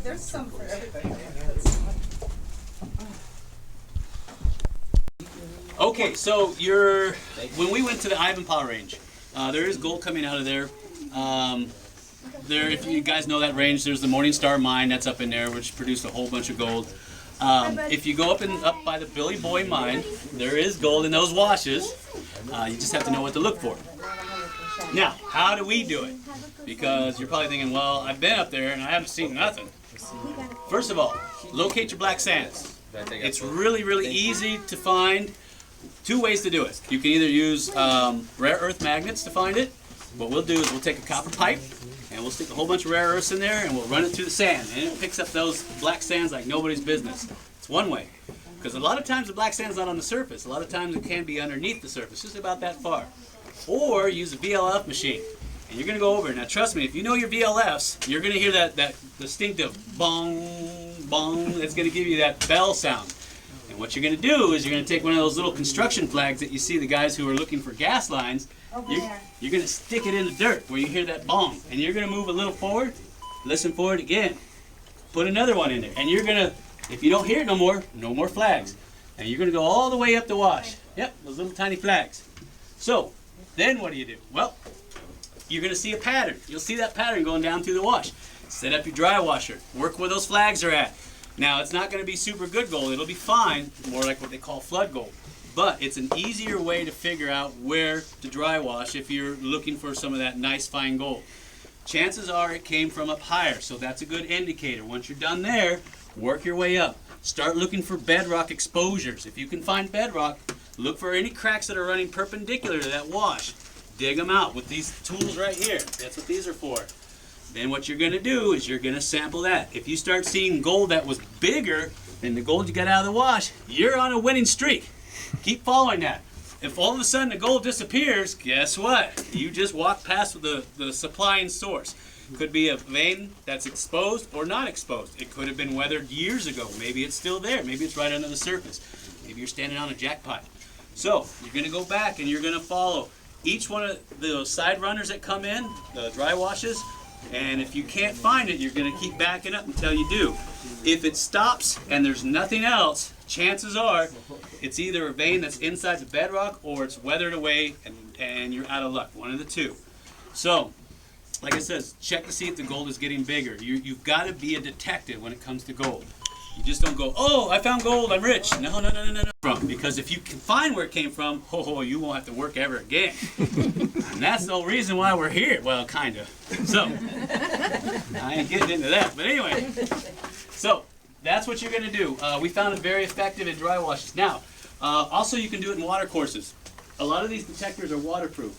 There's some for everybody. Okay, so when we went to the Ivanpah Range, there is gold coming out of there. If you guys know that range, there's the Morningstar mine that's up in there, which produced a whole bunch of gold. If you go up by the Billy Boy mine, there is gold in those washes. You just have to know what to look for. Now, how do we do it? Because you're probably thinking, well, I've been up there and I haven't seen nothing. First of all, locate your black sands. It's really, really easy to find. Two ways to do it. You can either use rare earth magnets to find it. What we'll do is we'll take a copper pipe and we'll stick a whole bunch of rare earths in there and we'll run it through the sand. And it picks up those black sands like nobody's business. It's one way. Because a lot of times the black sand's not on the surface. A lot of times it can be underneath the surface, just about that far. Or use a VLF machine. And you're going to go over it. Now trust me, if you know your VLFs, you're going to hear that distinctive bong, bong. That's going to give you that bell sound. And what you're going to do is you're going to take one of those little construction flags that you see the guys who are looking for gas lines. You're going to stick it in the dirt where you hear that bong. And you're going to move a little forward, listen for it again. Put another one in there. And you're going to, if you don't hear it no more flags. And you're going to go all the way up the wash. Yep, those little tiny flags. So, then what do? Well, you're going to see a pattern. You'll see that pattern going down through the wash. Set up your dry washer. Work where those flags are at. Now, it's not going to be super good gold. It'll be fine, more like what they call flood gold. But it's an easier way to figure out where to dry wash if you're looking for some of that nice fine gold. Chances are it came from up higher, so that's a good indicator. Once you're done there, work your way up. Start looking for bedrock exposures. If you can find bedrock, look for any cracks that are running perpendicular to that wash. Dig them out with these tools right here. That's what these are for. Then what you're going to do is you're going to sample that. If you start seeing gold that was bigger than the gold you got out of the wash, you're on a winning streak. Keep following that. If all of a sudden the gold disappears, guess what? You just walk past the supplying source. Could be a vein that's exposed or not exposed. It could have been weathered years ago. Maybe it's still there. Maybe it's right under the surface. Maybe you're standing on a jackpot. So you're going to go back and you're going to follow each one of the side runners that come in, the dry washes. And if you can't find it, you're going to keep backing up until you do. If it stops and there's nothing else, chances are it's either a vein that's inside the bedrock or it's weathered away and you're out of luck. One of the two. So, like I said, check to see if the gold is getting bigger. You've got to be a detective when it comes to gold. You just don't go, oh, I found gold, I'm rich. No. Because if you can find where it came from, you won't have to work ever again. And that's the whole reason why we're here. Well, kind of. So, I ain't getting into that. But anyway, so that's what you're going to do. We found it very effective in dry washes. Now, also you can do it in water courses. A lot of these detectors are waterproof.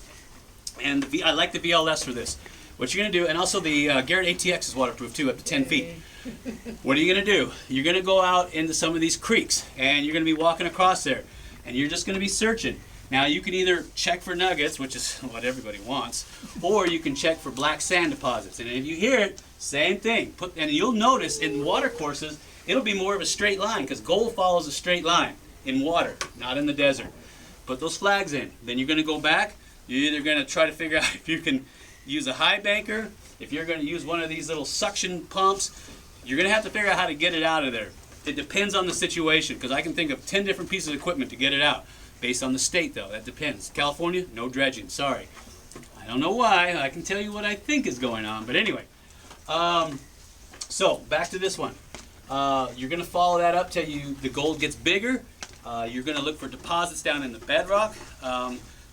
And I like the VLS for this. What you're going to do, and also the Garrett ATX is waterproof too, up to 10 feet. What are you going to do? You're going to go out into some of these creeks, and you're going to be walking across there, and you're just going to be searching. Now, you can either check for nuggets, which is what everybody wants, or you can check for black sand deposits. And if you hear it, same thing. And you'll notice in water courses, it'll be more of a straight line, because gold follows a straight line in water, not in the desert. Put those flags in. Then you're going to go back. You're either going to try to figure out if you can use a high banker, if you're going to use one of these little suction pumps. You're going to have to figure out how to get it out of there. It depends on the situation, because I can think of 10 different pieces of equipment to get it out. Based on the state, though, that depends. California, no dredging, sorry. I don't know why. I can tell you what I think is going on, but anyway. So, back to this one. You're going to follow that up till the gold gets bigger. You're going to look for deposits down in the bedrock.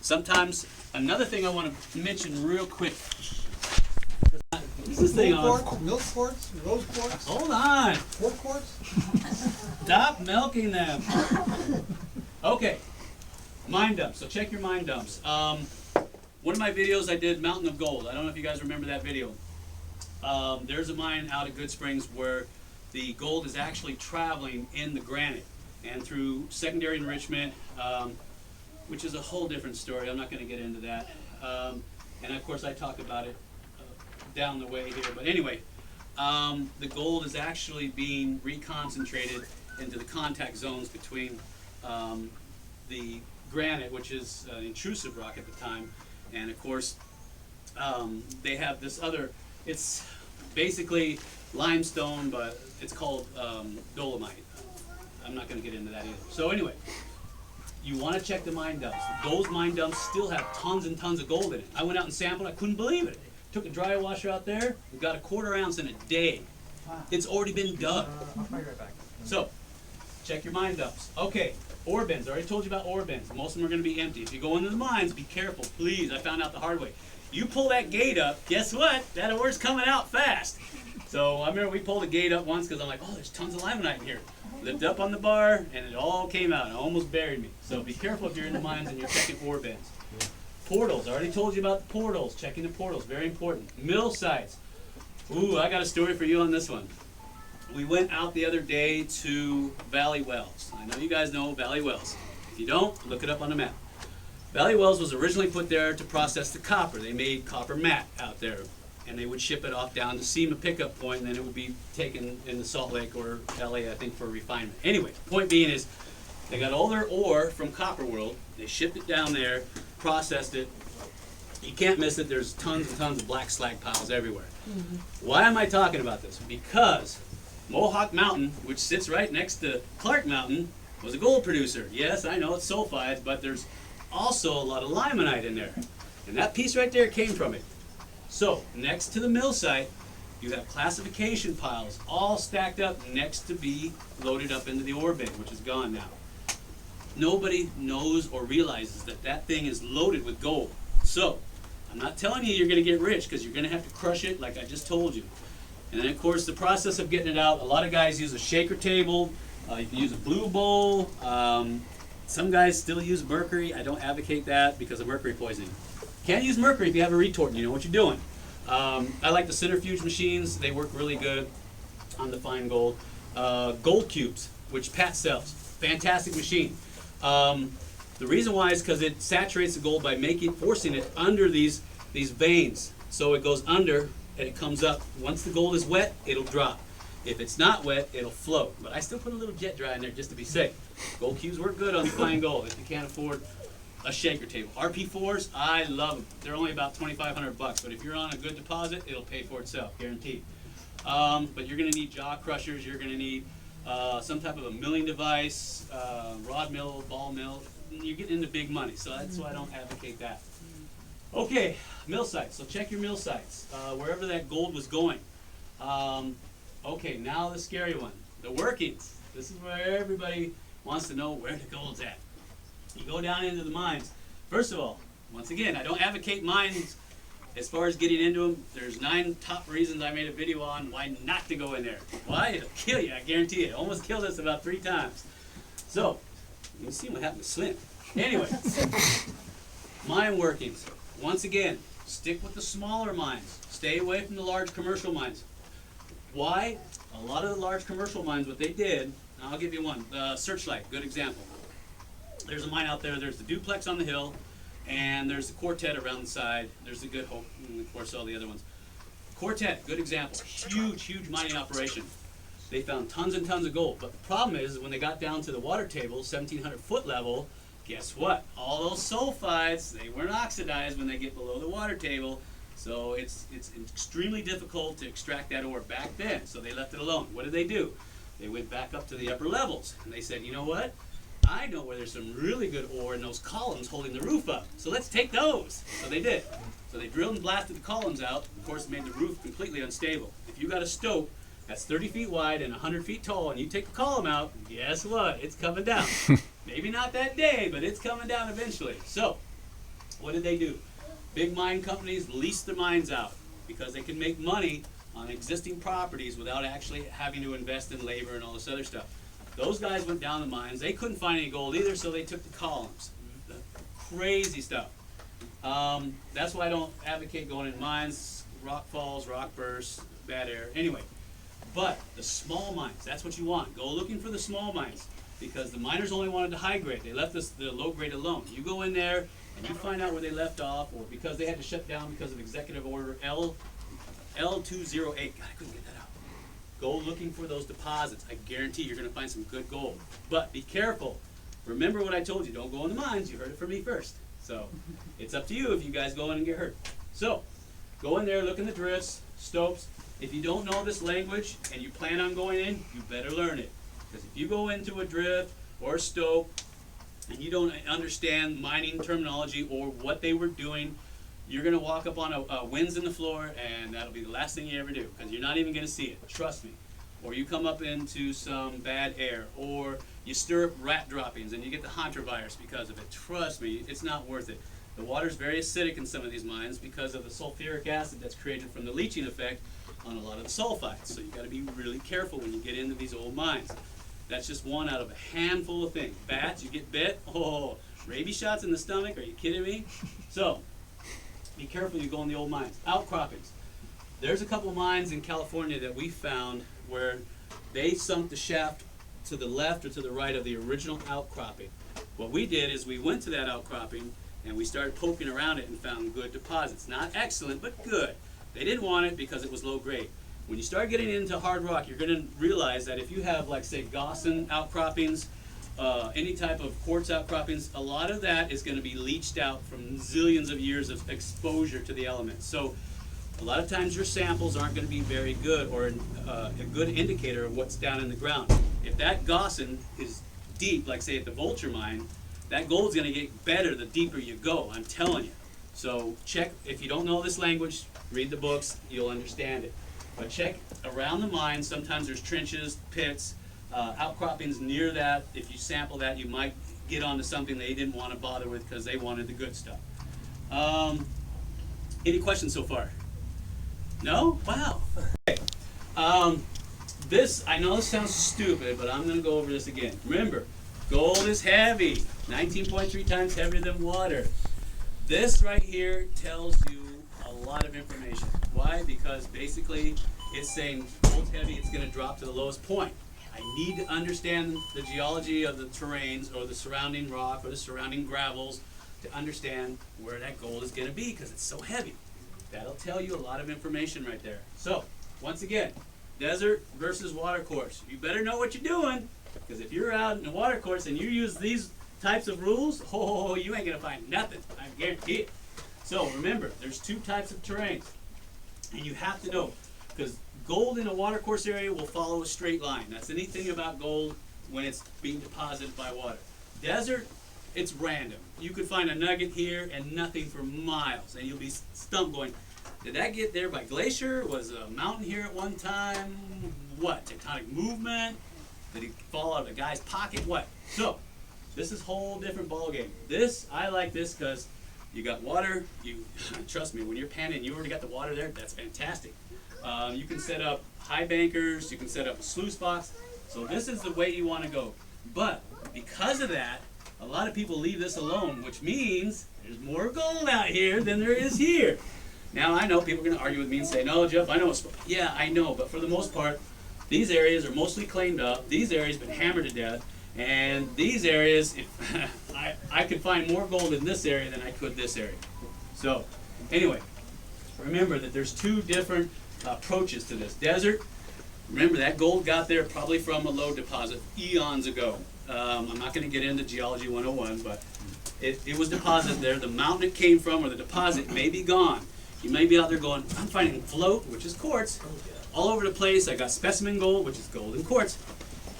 Sometimes, another thing I want to mention real quick. Is this thing on? Milk quarts, rose quarts, Hold on. pork quarts. Stop milking them. Okay. Mine dumps. So check your mine dumps. One of my videos I did Mountain of Gold. I don't know if you guys remember that video. There's a mine out at Good Springs where the gold is actually traveling in the granite and through secondary enrichment, which is a whole different story. I'm not going to get into that. And of course I talk about it down the way here. But anyway, the gold is actually being reconcentrated into the contact zones between the granite, which is intrusive rock at the time, and of course they have this other, it's basically limestone, but it's called dolomite. I'm not going to get into that either. So anyway, you want to check the mine dumps. Those mine dumps still have tons and tons of gold in it. I went out and sampled, I couldn't believe it. Took a dry washer out there, we got a 1/4 ounce in a day. It's already been dug. I'll be right back. So, check your mine dumps. Okay, ore bins. I already told you about ore bins. Most of them are going to be empty. If you go into the mines, be careful, please. I found out the hard way. You pull that gate up, guess what? That ore's coming out fast. So I remember we pulled the gate up once because I'm like, oh, there's tons of limonite in here. Lived up on the bar, and it all came out. It almost buried me. So be careful if you're in the mines and you're checking ore bins. Portals. I already told you about the portals. Checking the portals. Very important. Mill sites. Ooh, I got a story for you on this one. We went out the other day to Valley Wells. I know you guys know Valley Wells. If you don't, look it up on the map. Valley Wells was originally put there to process the copper. They made copper matte out there, and they would ship it off down to SEMA pickup point, and then it would be taken in the Salt Lake or LA, I think, for refinement. Anyway, point being is, they got all their ore from Copper World. They shipped it down there, processed it. You can't miss it. There's tons and tons of black slag piles everywhere. Why am I talking about this? Because Mohawk Mountain, which sits right next to Clark Mountain, was a gold producer. Yes, I know it's sulfides, but there's also a lot of limonite in there. And that piece right there came from it. So, next to the mill site, you have classification piles all stacked up next to be loaded up into the ore bin, which is gone now. Nobody knows or realizes that that thing is loaded with gold. So, I'm not telling you you're going to get rich, because you're going to have to crush it like I just told you. And then, of course, the process of getting it out, a lot of guys use a shaker table. You can use a blue bowl. Some guys still use mercury. I don't advocate that because of mercury poisoning. Can't use mercury if you have a retort and you know what you're doing. I like the centrifuge machines. They work really good on the fine gold. Gold cubes, which Pat sells. Fantastic machine. The reason why is because it saturates the gold by forcing it under these veins. So it goes under and it comes up. Once the gold is wet, it'll drop. If it's not wet, it'll float. But I still put a little jet dry in there just to be safe. Gold cubes work good on the fine gold if you can't afford a shaker table. RP4s, I love them. They're only about $2,500, but if you're on a good deposit, it'll pay for itself, guaranteed. But you're going to need jaw crushers. You're going to need some type of a milling device, rod mill, ball mill. You're getting into big money, so that's why I don't advocate that. Okay, mill sites. So check your mill sites, wherever that gold was going. Okay, now the scary one, the workings. This is where everybody wants to know where the gold's at. You go down into the mines. First of all, once again, I don't advocate mines as far as getting into them. There's 9 top reasons I made a video on why not to go in there. Why? It'll kill you, I guarantee it. Almost killed us about 3 times. So, you can see what happened to Slim. Anyway, mine workings. Once again, stick with the smaller mines. Stay away from the large commercial mines. Why? A lot of the large commercial mines, what they did, I'll give you one. Searchlight, good example. There's a mine out there. There's the Duplex on the hill, and there's the Quartet around the side. There's the Good Hope, and of course all the other ones. Quartet, good example. Huge, huge mining operation. They found tons and tons of gold. But the problem is when they got down to the water table, 1,700 foot level, guess what? All those sulfides, they weren't oxidized when they get below the water table. So it's extremely difficult to extract that ore back then. So they left it alone. What did they do? They went back up to the upper levels, and they said, you know what? I know where there's some really good ore in those columns holding the roof up. So let's take those. So they did. So they drilled and blasted the columns out. Of course, it made the roof completely unstable. If you got a stope that's 30 feet wide and 100 feet tall, and you take the column out, guess what? It's coming down. Maybe not that day, but it's coming down eventually. So what did they do? Big mine companies lease their mines out because they can make money on existing properties without actually having to invest in labor and all this other stuff. Those guys went down the mines. They couldn't find any gold either, so they took the columns. Crazy stuff. That's why I don't advocate going in mines, rock falls, rock bursts, bad air. Anyway, but the small mines, that's what you want. Go looking for the small mines because the miners only wanted the high grade. They left the low grade alone. You go in there and you find out where they left off, or because they had to shut down because of Executive Order L208. God, I couldn't get that out. Go looking for those deposits. I guarantee you're going to find some good gold. But be careful. Remember what I told you. Don't go in the mines. You heard it from me first. So it's up to you if you guys go in and get hurt. So go in there, look in the drifts, stopes. If you don't know this language and you plan on going in, you better learn it. Because if you go into a drift or a stope and you don't understand mining terminology or what they were doing, you're going to walk up on a winds in the floor, and that'll be the last thing you ever do, because you're not even going to see it. Trust me. Or you come up into some bad air, or you stir up rat droppings and you get the hantavirus because of it. Trust me, it's not worth it. The water's very acidic in some of these mines because of the sulfuric acid that's created from the leaching effect on a lot of the sulfides. So you got to be really careful when you get into these old mines. That's just one out of a handful of things. Bats, you get bit, oh, rabies shots in the stomach, are you kidding me? So, be careful you go in the old mines. Outcroppings. There's a couple mines in California that we found where they sunk the shaft to the left or to the right of the original outcropping. What we did is we went to that outcropping and we started poking around it and found good deposits. Not excellent, but good. They didn't want it because it was low grade. When you start getting into hard rock, you're going to realize that if you have, like, say, Gossan outcroppings, any type of quartz outcroppings, a lot of that is going to be leached out from zillions of years of exposure to the elements. So a lot of times your samples aren't going to be very good or a good indicator of what's down in the ground. If that Gossan is deep, like say at the Vulture mine, that gold's going to get better the deeper you go, I'm telling you. So check, if you don't know this language, read the books, you'll understand it. But check around the mine, sometimes there's trenches, pits, outcroppings near that. If you sample that, you might get onto something they didn't want to bother with because they wanted the good stuff. Any questions so far? No? Wow. Okay. This, I know this sounds stupid, but I'm going to go over this again. Remember, gold is heavy, 19.3 times heavier than water. This right here tells you a lot of information. Why? Because basically it's saying gold's heavy, it's going to drop to the lowest point. I need to understand the geology of the terrains or the surrounding rock or the surrounding gravels to understand where that gold is going to be because it's so heavy. That'll tell you a lot of information right there. So, once again, desert versus water course. You better know what you're doing, because if you're out in the water course and you use these types of rules, oh, you ain't gonna find nothing. I guarantee it. So remember, there's two types of terrains, and you have to know, because gold in a water course area will follow a straight line. That's anything about gold when it's being deposited by water. Desert, it's random. You could find a nugget here and nothing for miles, and you'll be stumped going, did that get there by glacier? Was a mountain here at one time? What, tectonic movement? Did it fall out of a guy's pocket? What? So, this is a whole different ball game. This, I like this because you got water. You trust me, when you're panning, you already got the water there. That's fantastic. You can set up high bankers. You can set up a sluice box. So this is the way you want to go. But because of that, a lot of people leave this alone, which means there's more gold out here than there is here. Now, I know people are going to argue with me and say, no, Jeff, I know it's... Yeah, I know, but for the most part, these areas are mostly claimed up. These areas have been hammered to death. And these areas, if I could find more gold in this area than I could this area. So, anyway, remember that there's two different approaches to this. Desert, remember that gold got there probably from a lode deposit eons ago. I'm not going to get into Geology 101, but it was deposited there. The mountain it came from or the deposit may be gone. You may be out there going, I'm finding float, which is quartz, all over the place. I got specimen gold, which is gold and quartz.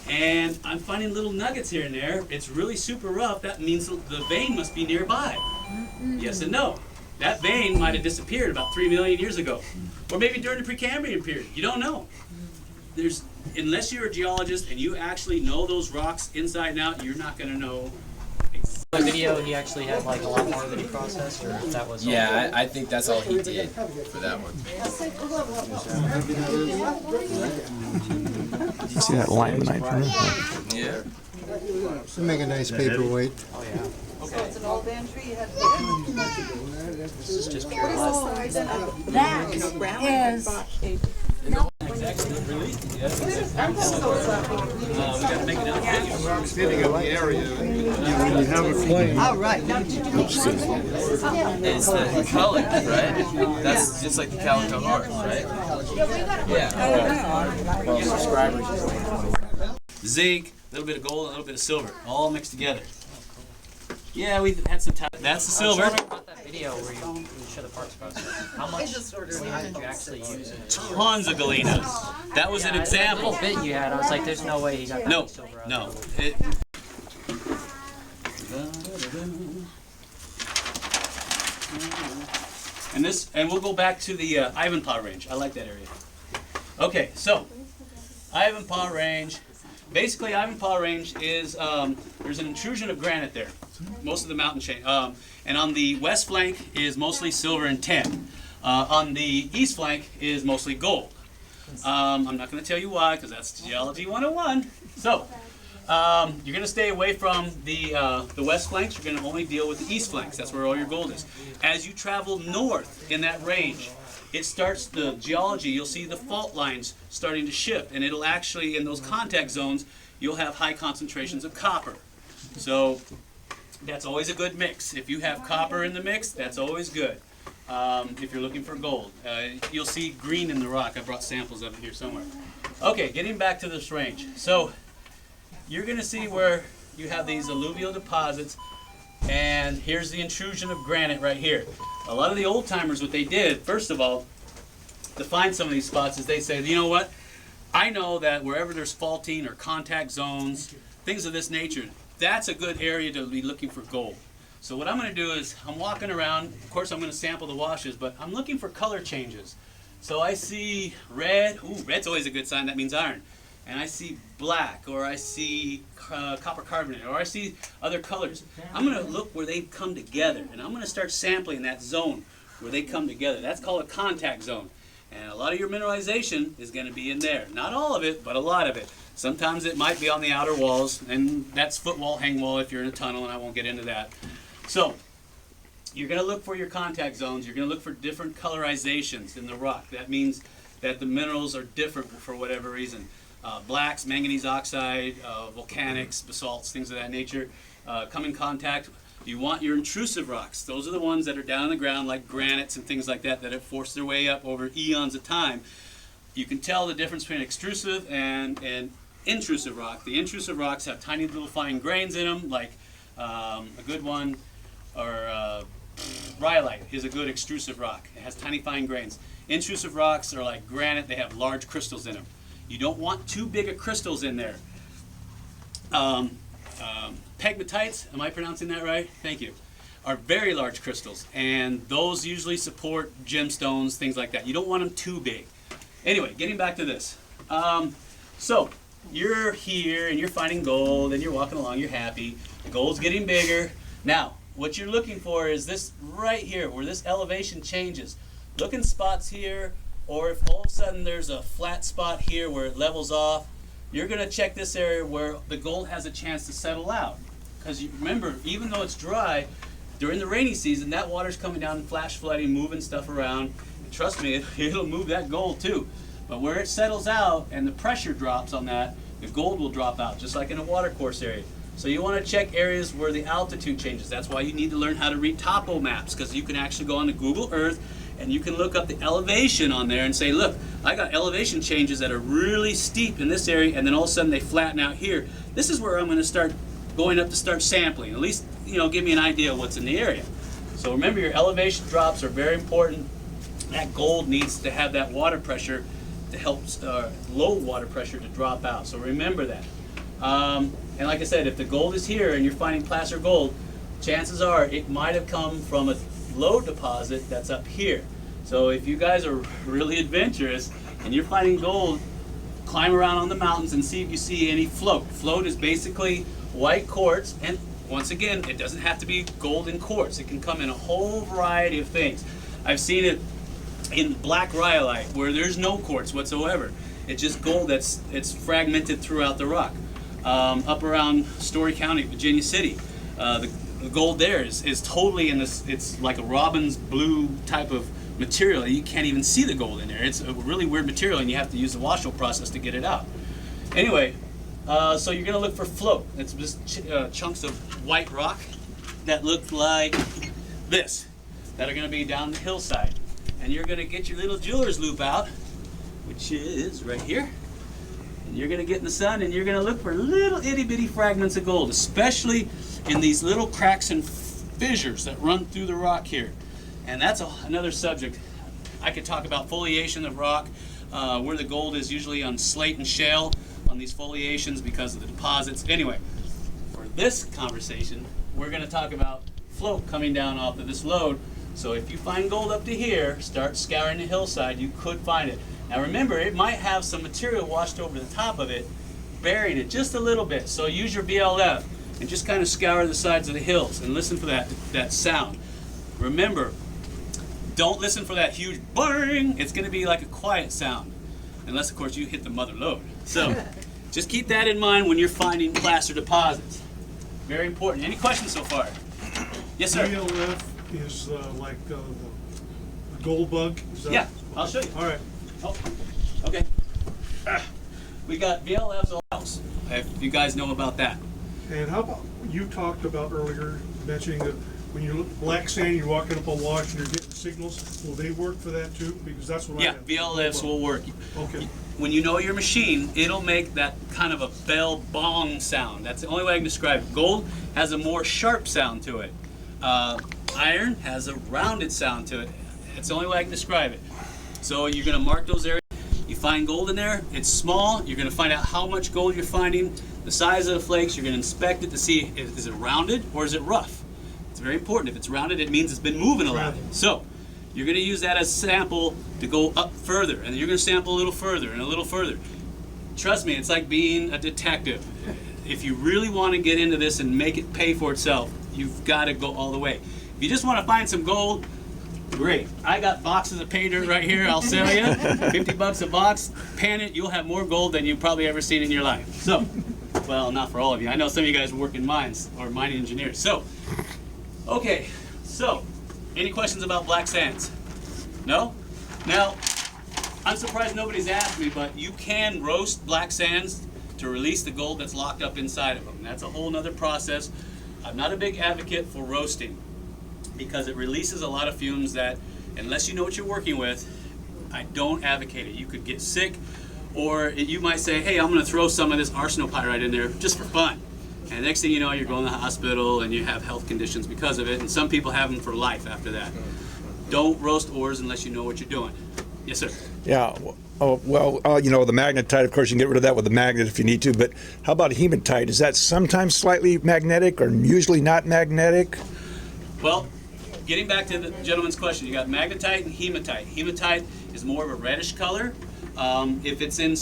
And I'm finding little nuggets here and there. It's really super rough. That means the vein must be nearby. Yes and no. That vein might have disappeared about 3 million years ago. Or maybe during the Precambrian period. You don't know. Unless you're a geologist and you actually know those rocks inside and out, you're not going to know. The video, he actually had like a lot more that he processed, or if that was all Yeah, I think that's all he did for that one. Did you see that limonite from it? Yeah. Make a nice paperweight. Oh yeah. So it's an old entry you had This is just pure size and That is We got to make it out video. Standing up the area, when you have a flame. all right. It's the calic, right? That's just like the calico horse, right? Yeah. Zinc, a little bit of gold, a little bit of silver, all mixed together. Yeah, we had some time. That's the I was silver. wondering about that video where you show the parts process. How much galena did you actually use in it? Tons of galenas. That was an That example. little bit you had, I was like, there's no way he got No, that silver out no. of it. And we'll go back to the Ivanpah Range. I like that area. Okay, so Ivanpah Range. Basically, Ivanpah Range is there's an intrusion of granite there. Most of the mountain chain. And on the west flank is mostly silver and tin. On the east flank is mostly gold. I'm not going to tell you why, because that's Geology 101. So, you're going to stay away from the west flanks. You're going to only deal with the east flanks. That's where all your gold is. As you travel north in that range, it starts the geology. You'll see the fault lines starting to shift, and it'll actually, in those contact zones, you'll have high concentrations of copper. So, that's always a good mix. If you have copper in the mix, that's always good. If you're looking for gold, you'll see green in the rock. I brought samples of it here somewhere. Okay, getting back to this range. So, you're going to see where you have these alluvial deposits, and here's the intrusion of granite right here. A lot of the old timers, what they did, first of all, to find some of these spots is they say, you know what, I know that wherever there's faulting or contact zones, things of this nature, that's a good area to be looking for gold. So what I'm going to do is, I'm walking around, of course I'm going to sample the washes, but I'm looking for color changes. So I see red, ooh, red's always a good sign, that means iron. And I see black, or I see copper carbonate, or I see other colors. I'm going to look where they come together, and I'm going to start sampling that zone where they come together. That's called a contact zone. And a lot of your mineralization is going to be in there. Not all of it, but a lot of it. Sometimes it might be on the outer walls, and that's footwall, hang wall if you're in a tunnel, and I won't get into that. So, you're going to look for your contact zones. You're going to look for different colorizations in the rock. That means that the minerals are different for whatever reason. Blacks, manganese oxide, volcanics, basalts, things of that nature come in contact. You want your intrusive rocks. Those are the ones that are down on the ground, like granites and things like that, that have forced their way up over eons of time. You can tell the difference between extrusive and intrusive rock. The intrusive rocks have tiny little fine grains in them, like a good one, or rhyolite is a good extrusive rock. It has tiny fine grains. Intrusive rocks are like granite. They have large crystals in them. You don't want too big of crystals in there. Pegmatites, am I pronouncing that right? Thank you. Are very large crystals, and those usually support gemstones, things like that. You don't want them too big. Anyway, getting back to this. So, you're here, and you're finding gold, and you're walking along, you're happy. The gold's getting bigger. Now, what you're looking for is this right here, where this elevation changes. Look in spots here, or if all of a sudden there's a flat spot here where it levels off, you're going to check this area where the gold has a chance to settle out. Because you remember, even though it's dry, during the rainy season, that water's coming down and flash flooding, moving stuff around. And trust me, it'll move that gold too. But where it settles out and the pressure drops on that, the gold will drop out, just like in a watercourse area. So you want to check areas where the altitude changes. That's why you need to learn how to read topo maps, because you can actually go on to Google Earth and you can look up the elevation on there and say, look, I got elevation changes that are really steep in this area, and then all of a sudden they flatten out here. This is where I'm going to start going up to start sampling. At least, give me an idea of what's in the area. So remember, your elevation drops are very important. That gold needs to have that water pressure to help low water pressure to drop out. So remember that. And like I said, if the gold is here and you're finding placer gold, chances are it might have come from a low deposit that's up here. So if you guys are really adventurous and you're finding gold, climb around on the mountains and see if you see any float. Float is basically white quartz, and once again, it doesn't have to be gold and quartz. It can come in a whole variety of things. I've seen it in black rhyolite where there's no quartz whatsoever. It's just gold it's fragmented throughout the rock. Up around Story County, Virginia City, the gold there is totally in this, it's like a robin's blue type of material. You can't even see the gold in there. It's a really weird material, and you have to use the washout process to get it out. Anyway, so you're going to look for float. It's just chunks of white rock that look like this, that are going to be down the hillside. And you're going to get your little jeweler's loop out, which is right here. And you're going to get in the sun, and you're going to look for little itty bitty fragments of gold, especially in these little cracks and fissures that run through the rock here. And that's another subject. I could talk about foliation of rock, where the gold is usually on slate and shale on these foliations because of the deposits. Anyway, for this conversation, we're going to talk about float coming down off of this lode. So if you find gold up to here, start scouring the hillside, you could find it. Now remember, it might have some material washed over the top of it, burying it just a little bit. So use your BLF and just kind of scour the sides of the hills and listen for that sound. Remember, don't listen for that huge bang. It's going to be like a quiet sound, unless of course you hit the mother lode. So just keep that in mind when you're finding placer deposits. Very important. Any questions so far? Yes, sir. BLF is like the gold bug? Is that? Yeah, I'll show you. All right. Oh, okay. We got BLF's house, if you guys know about that. And how about, you talked about earlier, mentioning that when you look black sand, you're walking up a wash and you're getting signals. Will they work for that too? Because that's what I Yeah, have. BLFs will work. Okay. When you know your machine, it'll make that kind of a bell bong sound. That's the only way I can describe it. Gold has a more sharp sound to it. Iron has a rounded sound to it. That's the only way I can describe it. So you're going to mark those areas. You find gold in there, it's small. You're going to find out how much gold you're finding, the size of the flakes. You're going to inspect it to see if is it rounded or is it rough. It's very important. If it's rounded, it means it's been moving a lot. So you're going to use that as sample to go up further, and then you're going to sample a little further and a little further. Trust me, it's like being a detective. If you really want to get into this and make it pay for itself, you've got to go all the way. If you just want to find some gold, great. I got boxes of pay dirt right here. I'll sell you. 50 bucks a box. Pan it. You'll have more gold than you've probably ever seen in your life. So, well, not for all of you. I know some of you guys work in mines or mining engineers. So, okay. So, any questions about black sands? No? Now, I'm surprised nobody's asked me, but you can roast black sands to release the gold that's locked up inside of them. That's a whole nother process. I'm not a big advocate for roasting because it releases a lot of fumes that, unless you know what you're working with, I don't advocate it. You could get sick, or you might say, hey, I'm going to throw some of this arsenopyrite in there just for fun. And next thing you know, you're going to the hospital and you have health conditions because of it, and some people have them for life after that. Don't roast ores unless you know what you're doing. Yes, sir. Yeah. Oh, well, you know, the magnetite, of course, you can get rid of that with the magnet if you need to, but how about hematite? Is that sometimes slightly magnetic or usually not magnetic? Well, getting back to the gentleman's question, you got magnetite and hematite. Hematite is more of a reddish color. If it's in,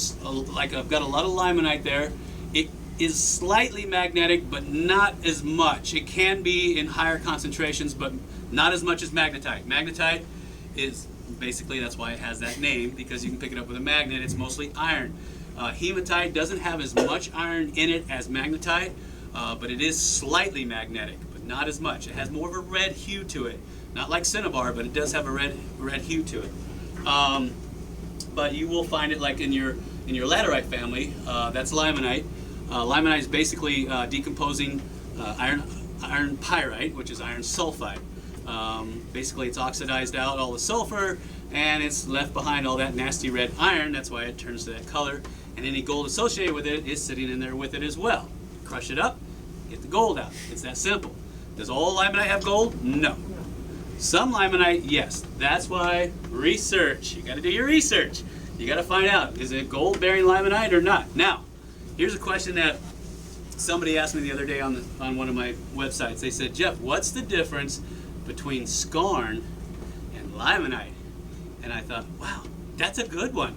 like I've got a lot of limonite there, it is slightly magnetic, but not as much. It can be in higher concentrations, but not as much as magnetite. Magnetite is basically, that's why it has that name, because you can pick it up with a magnet. It's mostly iron. Hematite doesn't have as much iron in it as magnetite, but it is slightly magnetic, but not as much. It has more of a red hue to it. Not like cinnabar, but it does have a red hue to it. But you will find it like in your laterite family. That's limonite. Limonite is basically decomposing iron pyrite, which is iron sulfide. Basically, it's oxidized out all the sulfur, and it's left behind all that nasty red iron. That's why it turns to that color. And any gold associated with it is sitting in there with it as well. Crush it up, get the gold out. It's that simple. Does all limonite have gold? No. Some limonite, yes. That's why research. You got to do your research. You got to find out, is it gold-bearing limonite or not? Now, here's a question that somebody asked me the other day on one of my websites. They said, Jeff, what's the difference between skarn and limonite? And I thought, wow, that's a good one.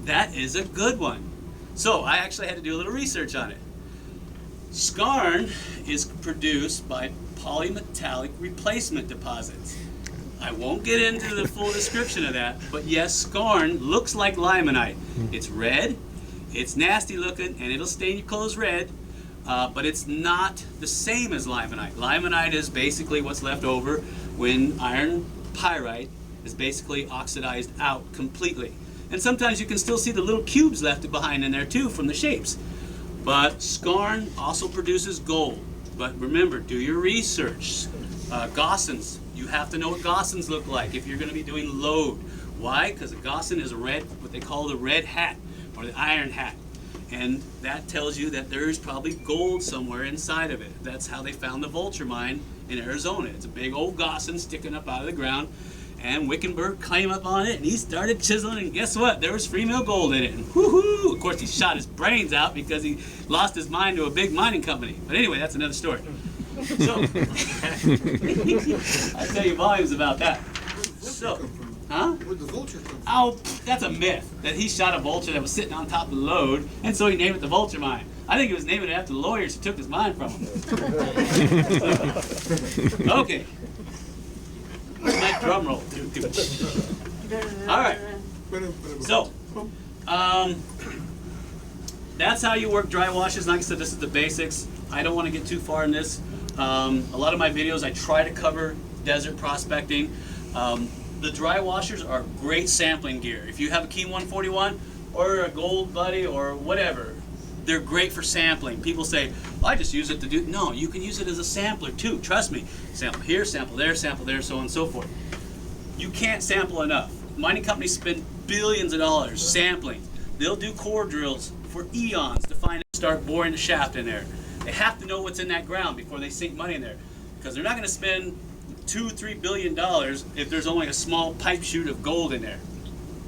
That is a good one. So I actually had to do a little research on it. Skarn is produced by polymetallic replacement deposits. I won't get into the full description of that, but yes, skarn looks like limonite. It's red, it's nasty looking, and it'll stain your clothes red, but it's not the same as limonite. Limonite is basically what's left over when iron pyrite is basically oxidized out completely. And sometimes you can still see the little cubes left behind in there too from the shapes. But skarn also produces gold. But remember, do your research. Gaussons, you have to know what gaussons look like if you're going to be doing lode. Why? Because a gausson is a red, what they call the red hat or the iron hat. And that tells you that there's probably gold somewhere inside of it. That's how they found the Vulture mine in Arizona. It's a big old Gossan sticking up out of the ground. And Wickenburg came up on it and he started chiseling, and guess what? There was free mill gold in it. And whoo-hoo! Of course, he shot his brains out because he lost his mind to a big mining company. But anyway, that's another story. So, I tell you volumes about that. So, huh? Where'd the vulture come from? Oh, that's a myth, that he shot a vulture that was sitting on top of the load, and so he named it the Vulture Mine. I think he was naming it after the lawyers who took his mine from him. Okay. That drum roll. All right. So, that's how you work dry washes. Like I said, this is the basics. I don't want to get too far in this. A lot of my videos, I try to cover desert prospecting. The dry washers are great sampling gear. If you have a Key 141 or a Gold Buddy or whatever, they're great for sampling. People say, well, I just use it to do. No, you can use it as a sampler too. Trust me. Sample here, sample there, so on and so forth. You can't sample enough. Mining companies spend billions of dollars sampling. They'll do core drills for eons to find and start boring the shaft in there. They have to know what's in that ground before they sink money in there, because they're not going to spend $2-3 billion if there's only a small pipe shoot of gold in there.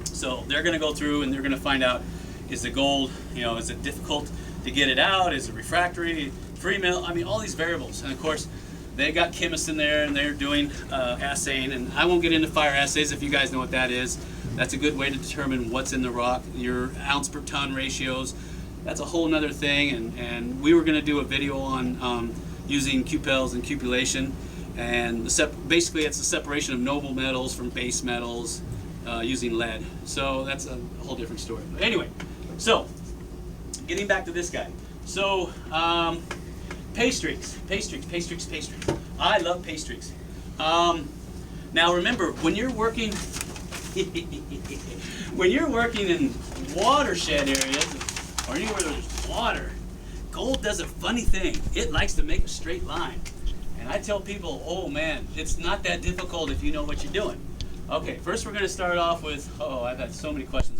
So they're going to go through and they're going to find out, is the gold, is it difficult to get it out? Is it refractory, free mill? I mean, all these variables. And of course, they got chemists in there and they're doing assaying. And I won't get into fire assays if you guys know what that is. That's a good way to determine what's in the rock, your ounce per ton ratios. That's a whole nother thing. And we were going to do a video on using cupels and cupellation. And basically it's the separation of noble metals from base metals using lead. So that's a whole different story. But anyway, so getting back to this guy. So pay streaks. I love pay streaks. Now remember, when you're working in watershed areas or anywhere there's water, gold does a funny thing. It likes to make a straight line. And I tell people, oh man, it's not that difficult if you know what you're doing. Okay, first we're going to start off with, I've had so many questions